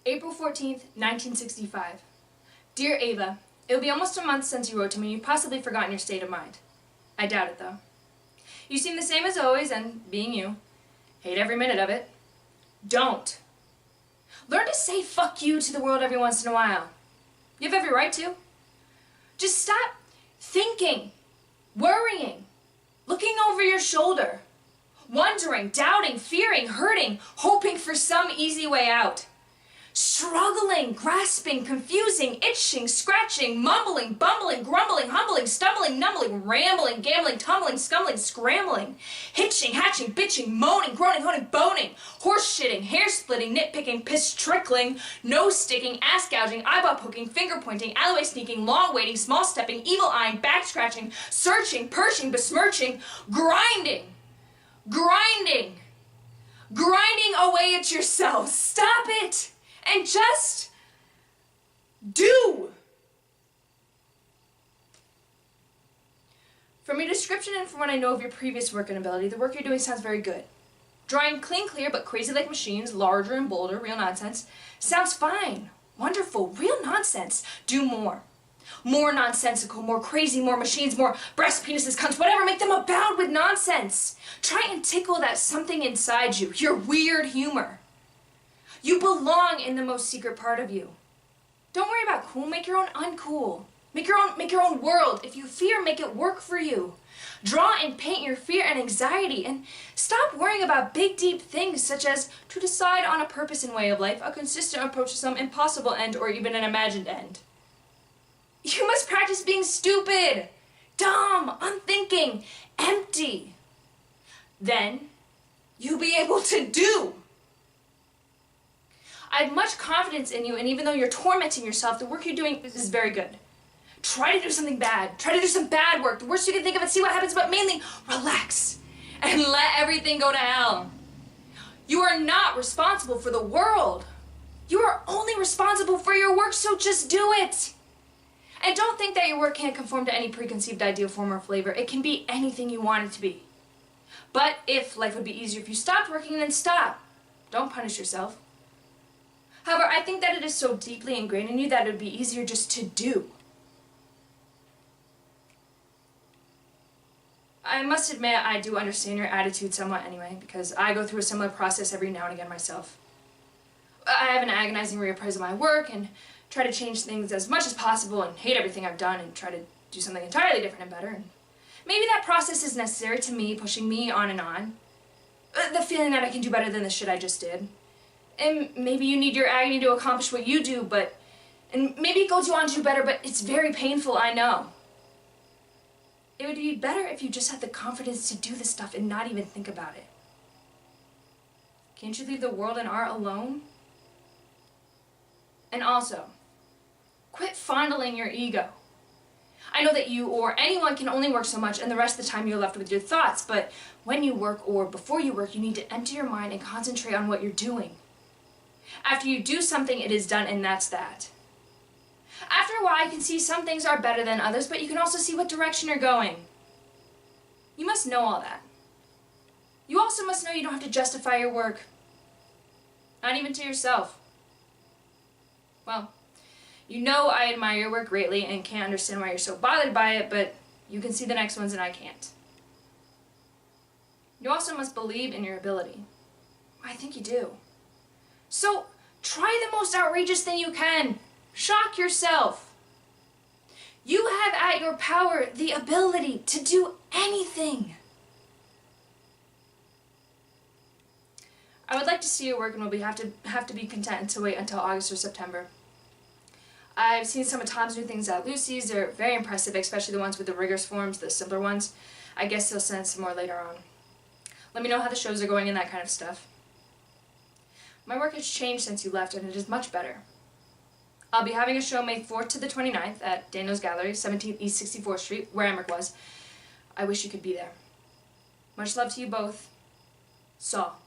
April 14th, 1965. Dear Ava, it will be almost a month since you wrote to me and you've possibly forgotten your state of mind. I doubt it, though. You seem the same as always, and being you, hate every minute of it. Don't. Learn to say fuck you to the world every once in a while. You have every right to. Just stop thinking, worrying, looking over your shoulder, wondering, doubting, fearing, hurting, hoping for some easy way out. Struggling, grasping, confusing, itching, scratching, mumbling, bumbling, grumbling, humbling, stumbling, numbling, rambling, gambling, tumbling, scumbling, scrambling, hitching, hatching, bitching, moaning, groaning, honing, boning, horse-shitting, hair-splitting, nitpicking, piss-trickling, nose-sticking, ass-gouging, eyeball-poking, finger-pointing, alleyway sneaking, long-waiting, small-stepping, evil-eyeing, back-scratching, searching, perching, besmirching, grinding, grinding away at yourself. Stop it! And just do. From your description and from what I know of your previous work and ability, the work you're doing sounds very good. Drawing clean, clear, but crazy like machines, larger and bolder, real nonsense, sounds fine, wonderful, real nonsense. Do more. More nonsensical, more crazy, more machines, more breasts, penises, cunts, whatever, make them abound with nonsense. Try and tickle that something inside you, your weird humor. You belong in the most secret part of you. Don't worry about cool, make your own uncool. Make your own world. If you fear, make it work for you. Draw and paint your fear and anxiety, and stop worrying about big, deep things such as to decide on a purpose and way of life, a consistent approach to some impossible end, or even an imagined end. You must practice being stupid, dumb, unthinking, empty. Then you'll be able to do. I have much confidence in you, and even though you're tormenting yourself, the work you're doing is very good. Try to do something bad. Try to do some bad work. The worst you can think of and see what happens, but mainly relax and let everything go to hell. You are not responsible for the world. You are only responsible for your work, so just do it. And don't think that your work can't conform to any preconceived ideal form or flavor. It can be anything you want it to be. But if life would be easier if you stopped working, then stop. Don't punish yourself. However, I think that it is so deeply ingrained in you that it would be easier just to do. I must admit, I do understand your attitude somewhat anyway, because I go through a similar process every now and again myself. I have an agonizing reappraisal of my work and try to change things as much as possible and hate everything I've done and try to do something entirely different and better. And maybe that process is necessary to me, pushing me on and on. The feeling that I can do better than the shit I just did. And maybe you need your agony to accomplish what you do, and maybe it goes you on to do better, but it's very painful, I know. It would be better if you just had the confidence to do this stuff and not even think about it. Can't you leave the world and art alone? And also, quit fondling your ego. I know that you or anyone can only work so much and the rest of the time you're left with your thoughts, but when you work or before you work, you need to empty your mind and concentrate on what you're doing. After you do something, it is done, and that's that. After a while, you can see some things are better than others, but you can also see what direction you're going. You must know all that. You also must know you don't have to justify your work. Not even to yourself. Well, you know I admire your work greatly and can't understand why you're so bothered by it, but you can see the next ones and I can't. You also must believe in your ability. I think you do. So, try the most outrageous thing you can. Shock yourself. You have at your power the ability to do anything. I would like to see your work and will have to be content to wait until August or September. I've seen some of Tom's new things at Lucy's. They're very impressive, especially the ones with the rigorous forms, the simpler ones. I guess he'll send some more later on. Let me know how the shows are going and that kind of stuff. My work has changed since you left, and it is much better. I'll be having a show May 4th to the 29th at Daniel's Gallery, 17th East 64th Street, where Emmerich was. I wish you could be there. Much love to you both. Saul.